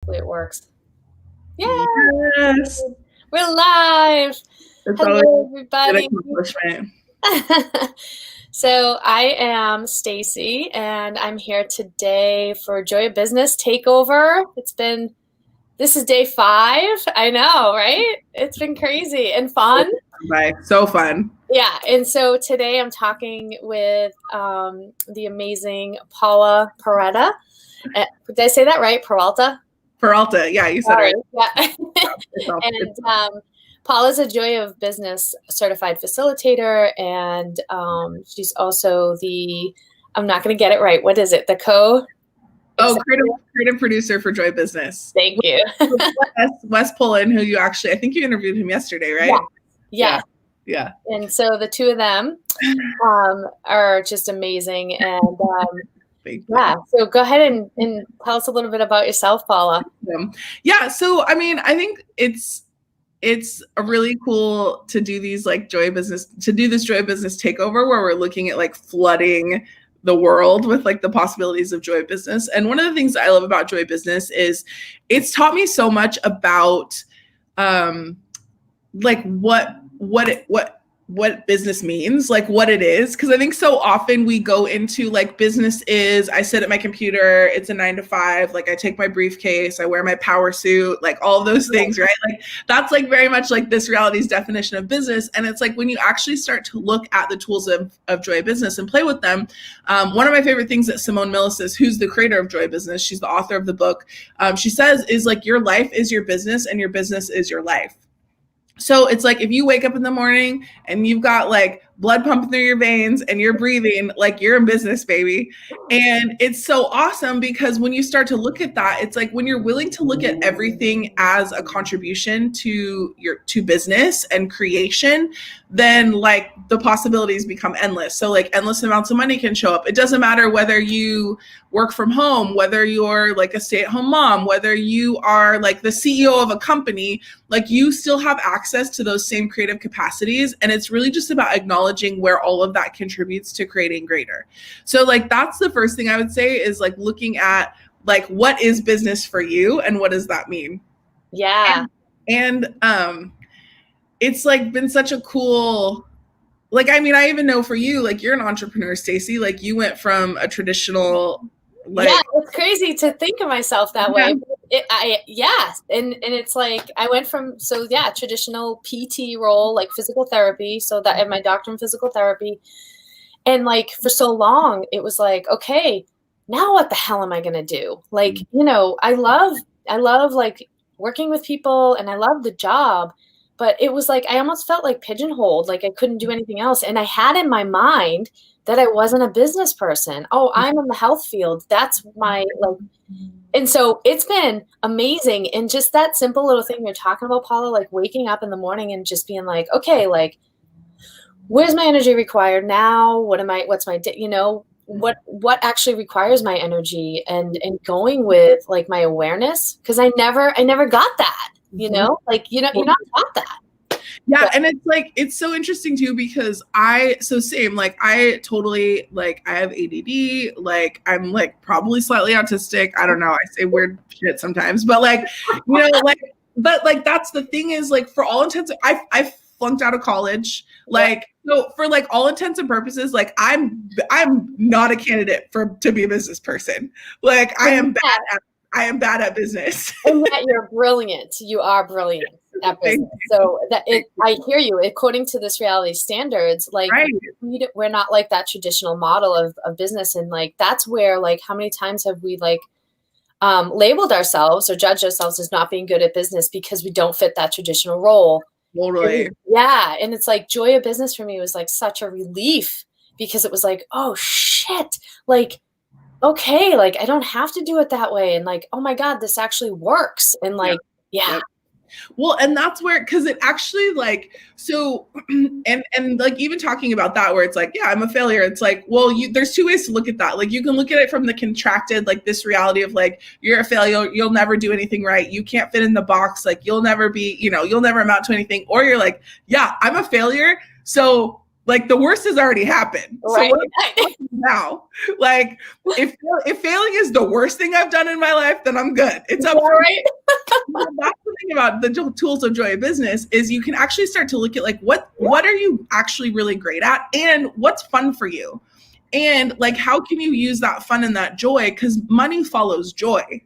Hopefully it works. Yes. We're live. It's Hello, everybody. an accomplishment. So I am Stacey, and I'm here today for Joy of Business Takeover. This is day 5. I know, right? It's been crazy and fun. So fun. Yeah, and so today I'm talking with the amazing Paula Peralta. Did I say that right? Peralta? Peralta, yeah, you said it right. Yeah. And Paula's a Joy of Business certified facilitator, and she's also I'm not going to get it right. What is it? Creative producer for Joy Business. Thank you. Wes Pullen, who I think you interviewed him yesterday, right? Yeah. And so the two of them are just amazing. And so go ahead and tell us a little bit about yourself, Paula. Yeah. So, I mean, I think it's really cool to do these this Joy Business takeover where we're looking at flooding the world with the possibilities of Joy Business. And one of the things I love about Joy Business is it's taught me so much about what business means, what it is. Cause I think so often we go into business is, I sit at my computer, it's a 9 to 5, I take my briefcase, I wear my power suit, all of those things, right? That's very much this reality's definition of business. And it's when you actually start to look at the tools of Joy Business and play with them. One of my favorite things that Simone Mill says, who's the creator of Joy Business, she's the author of the book, she says is your life is your business and your business is your life. So it's if you wake up in the morning and you've got blood pumping through your veins and you're breathing, you're in business, baby. And it's so awesome because when you start to look at that, it's when you're willing to look at everything as a contribution to business and creation, then the possibilities become endless. So endless amounts of money can show up. It doesn't matter whether you work from home, whether you're a stay-at-home mom, whether you are the CEO of a company, you still have access to those same creative capacities. And it's really just about acknowledging where all of that contributes to creating greater. So that's the first thing I would say is looking at what is business for you and what does that mean? Yeah. And it's been such a cool, I mean, I even know for you, you're an entrepreneur, Stacey, you went from a traditional, yeah, it's crazy to think of myself that way. And it's I went from, traditional PT role, physical therapy. So that I have my doctorate in physical therapy. And for so long, it was okay, now what the hell am I going to do? I love working with people and I love the job, but it was I almost felt pigeonholed, I couldn't do anything else. And I had in my mind that I wasn't a business person. Oh, I'm in the health field. That's my and so it's been amazing. And just that simple little thing you're talking about, Paula, waking up in the morning and just being okay, where's my energy required now? What's my day? What actually requires my energy and going with my awareness. Cause I never got that, you're not taught that. Yeah. And it's so interesting too, because I totally, I have ADD, I'm probably slightly autistic. I don't know. I say weird shit sometimes, but but that's the thing is for all intents, I flunked out of college. So for all intents and purposes, I'm not a candidate to be a business person. I am bad at business. And yet you're brilliant. You are brilliant at business. So I hear you. According to this reality standards, right. We're not that traditional model of business. And that's where how many times have we labeled ourselves or judged ourselves as not being good at business because we don't fit that traditional role. Totally. And it's Joy of Business for me was such a relief because it was oh shit, okay, I don't have to do it that way. And oh my God, this actually works. And yeah. Well, and that's where, cause it actually so, and even talking about that, where it's yeah, I'm a failure. It's well, there's 2 ways to look at that. You can look at it from the contracted, this reality of you're a failure. You'll never do anything right. You can't fit in the box. You'll never be, you'll never amount to anything. Or you're yeah, I'm a failure. So Like the worst has already happened. Right. So now, like if failing is the worst thing I've done in my life, then I'm good. It's up. Right. That's the thing about the tools of joy of business is you can actually start to look at like what are you actually really great at and what's fun for you, and like how can you use that fun and that joy, because money follows joy.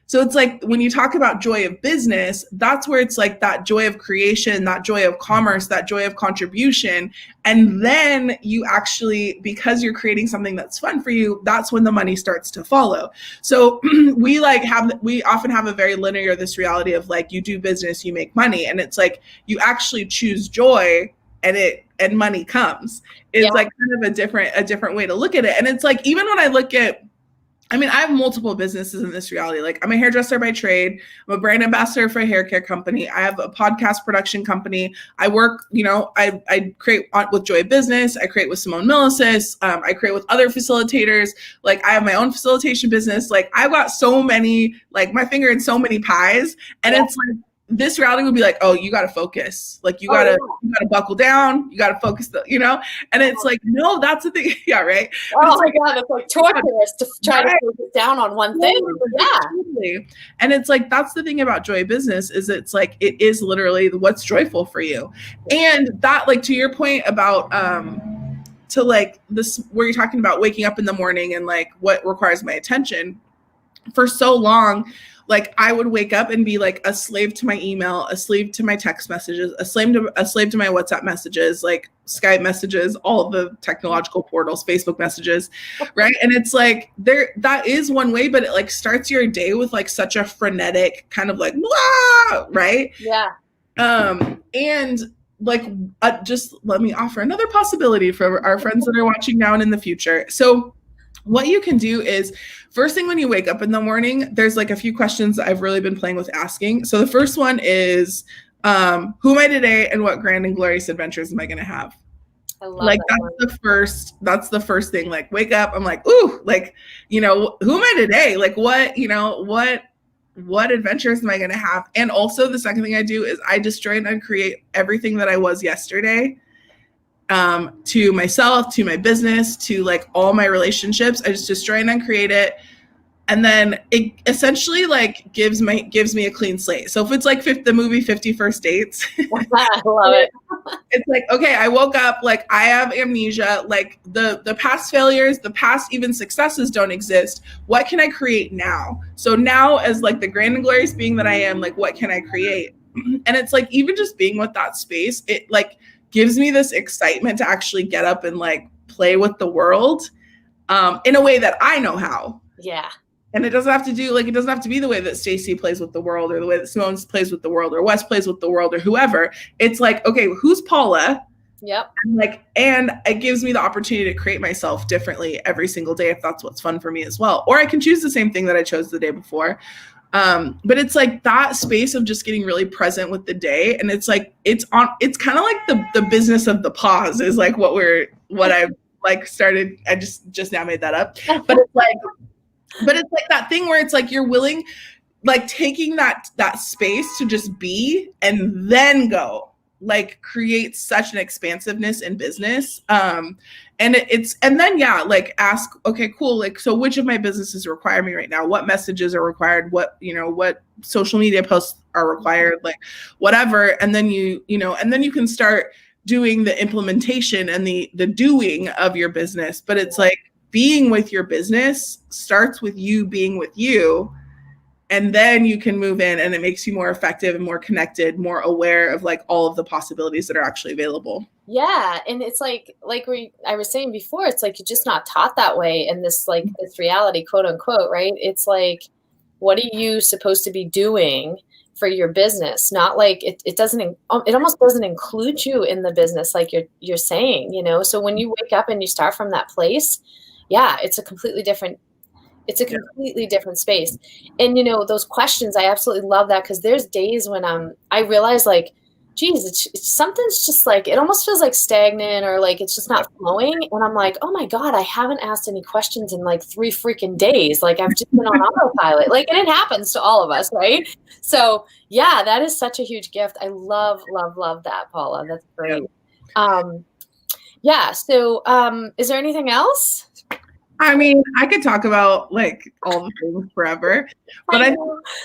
So it's like when you talk about joy of business, that's where it's like that joy of creation, that joy of commerce, that joy of contribution. And then you actually, because you're creating something that's fun for you, that's when the money starts to follow. So we often have a very linear, this reality of like, you do business, you make money. And it's like, you actually choose joy and money comes. It's like kind of a different way to look at it. And it's like, even when I look at, I mean, I have multiple businesses in this reality. Like I'm a hairdresser by trade. I'm a brand ambassador for a hair care company. I have a podcast production company. I work, I create with Joy Business. I create with Simone Millicis. I create with other facilitators. Like I have my own facilitation business. Like I've got so many, like my finger in so many pies. And it's like, this reality would be like, oh, you got to focus. Like you got to buckle down. You got to focus, and it's like, no, that's the thing. Yeah. Right. Oh my God. It's like torturous to try to focus down on one thing. Yeah. Totally. And it's like, that's the thing about joy business is it's like, it is literally what's joyful for you. And that, like, to your point about, to like this, where you're talking about waking up in the morning and like what requires my attention for so long, like I would wake up and be like a slave to my email, a slave to my text messages, a slave to my WhatsApp messages, like Skype messages, all of the technological portals, Facebook messages, right? And it's like that is one way, but it like starts your day with like such a frenetic kind of like, blah, right? Yeah. And like, just let me offer another possibility for our friends that are watching now and in the future. So what you can do is, first thing when you wake up in the morning, there's like a few questions that I've really been playing with asking. So the first one is, who am I today and what grand and glorious adventures am I going to have? I love like that's the first thing. Like wake up, I'm like, ooh, like, who am I today? Like what adventures am I going to have? And also the second thing I do is I destroy and uncreate everything that I was yesterday. To myself, to my business, to like all my relationships. I just destroy and uncreate it. And then it essentially like gives me a clean slate. So if it's like the movie 50 First Dates, I love it. It's like, okay, I woke up, like I have amnesia, like the past failures, the past even successes don't exist. What can I create now? So now as like the grand and glorious being that I am, like what can I create? And it's like, even just being with that space, it like gives me this excitement to actually get up and like play with the world in a way that I know how. Yeah. And it doesn't have to be the way that Stacey plays with the world or the way that Simone plays with the world or Wes plays with the world or whoever. It's like, okay, who's Paula? Yep. And it gives me the opportunity to create myself differently every single day if that's what's fun for me as well. Or I can choose the same thing that I chose the day before. But it's like that space of just getting really present with the day. And it's like, it's kind of like the business of the pause is like what I've like started. I just now made that up, but it's like that thing where it's like, you're willing, like taking that space to just be and then go like create such an expansiveness in business. And then like ask, okay, cool. Like, so which of my businesses require me right now? What messages are required? What social media posts are required? Like whatever. And then and then you can start doing the implementation and the doing of your business. But it's like being with your business starts with you being with you. And then you can move in and it makes you more effective and more connected, more aware of like all of the possibilities that are actually available. Yeah. And it's like I was saying before, it's like, you're just not taught that way in this, like this reality, quote unquote, right? It's like, what are you supposed to be doing for your business? Not like it almost doesn't include you in the business. Like you're saying, so when you wake up and you start from that place, yeah, it's a completely different space. And, those questions, I absolutely love that, because there's days when I realize like, geez, it's something's just like, it almost feels like stagnant or like it's just not flowing. And I'm like, oh my God, I haven't asked any questions in like 3 freaking days. Like I've just been on autopilot. Like, and it happens to all of us, right? So yeah, that is such a huge gift. I love, love, love that, Paula. That's great. Yeah. So, is there anything else? I mean, I could talk about like all the things forever, but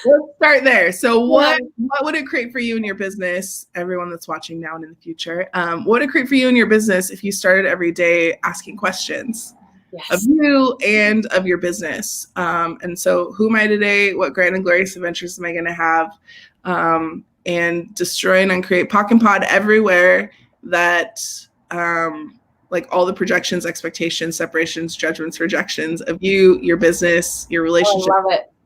let's start there. So what would it create for you in your business, everyone that's watching now and in the future? What would it create for you in your business if you started every day asking questions of you and of your business? And so who am I today? What grand and glorious adventures am I going to have? And destroy and uncreate POC and POD everywhere that like all the projections, expectations, separations, judgments, rejections of you, your business, your relationship,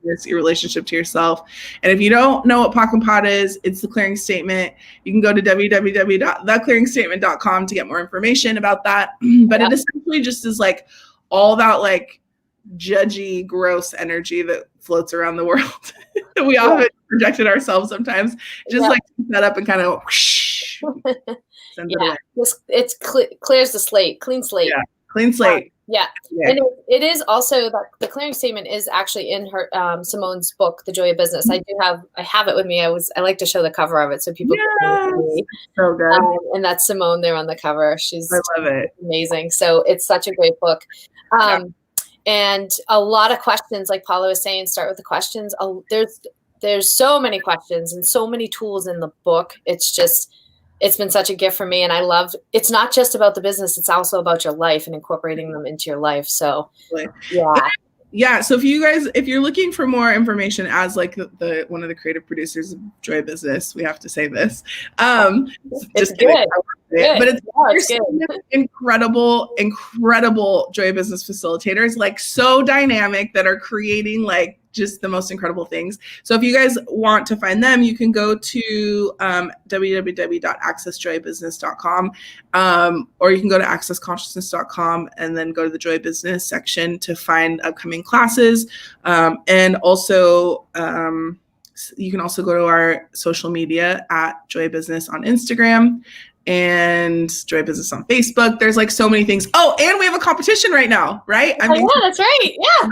your relationship to yourself. And if you don't know what POC and POD is, it's the clearing statement. You can go to www.theclearingstatement.com to get more information about that. But it essentially just is like all that like judgy, gross energy that floats around the world. We all have projected ourselves sometimes. Just like set up and kind of whoosh, send it away. It's clears the slate, clean slate. Yeah, clean slate. And it is also that the clearing statement is actually in her Simone's book, The Joy of Business. I have it with me. I like to show the cover of it so people can see. So good. And that's Simone there on the cover. I love it. Amazing. So it's such a great book. And a lot of questions, like Paula was saying, start with the questions. There's so many questions and so many tools in the book. It's been such a gift for me. And I love, it's not just about the business. It's also about your life and incorporating them into your life. So yeah. So if you're looking for more information as like the one of the creative producers of Joy Business, we have to say this. It's good. But it's good. incredible Joy Business facilitators, like so dynamic, that are creating like just the most incredible things. So if you guys want to find them, you can go to www.accessjoybusiness.com, or you can go to accessconsciousness.com and then go to the Joy Business section to find upcoming classes. And also, you can also go to our social media at Joy Business on Instagram and Joy Business on Facebook. There's like so many things. Oh, and we have a competition right now, right? Yeah, that's right. Yeah.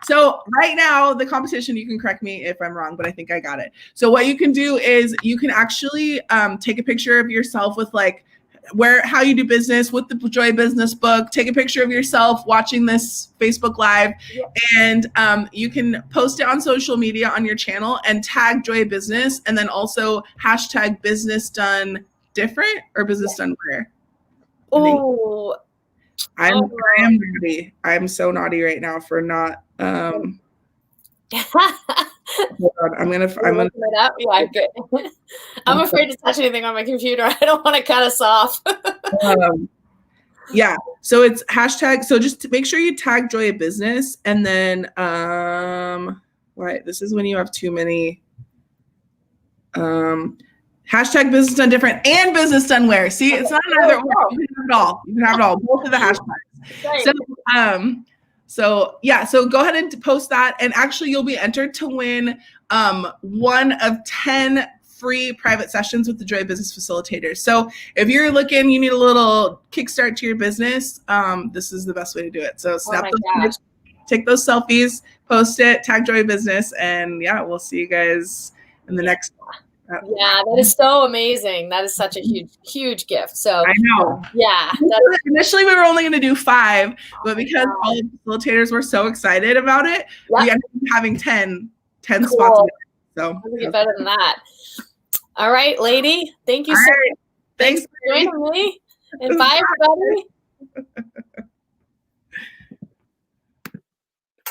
So right now, the competition, you can correct me if I'm wrong, but I think I got it. So what you can do is you can actually take a picture of yourself with like how you do business with the Joy Business book. Take a picture of yourself watching this Facebook Live, and you can post it on social media on your channel and tag Joy Business, and then also hashtag business done different or business done where. Oh, I am naughty. I'm so naughty right now for not. Hold on, I'm gonna it up. Yeah, good. I'm afraid to touch anything on my computer. I don't want to cut us off. Yeah, so it's hashtag. So just to make sure you tag Joy of Business, and then this is when you have too many. Hashtag business done different and business done where. See, it's not either or. You can have it all. You can have it all. Both of the hashtags. Right. So go ahead and post that, and actually you'll be entered to win one of 10 free private sessions with the Joy Business Facilitators. So if you're looking, you need a little kickstart to your business, this is the best way to do it. So take those selfies, post it, tag Joy Business, and we'll see you guys in the next one. Yeah, that is so amazing. That is such a huge gift. So I know. Yeah. Initially, we were only going to do 5, but because all the facilitators were so excited about it, we ended up having 10 spots. So we'll get better than that. All right, lady. Thank you so much. Thanks for joining me. And bye, everybody.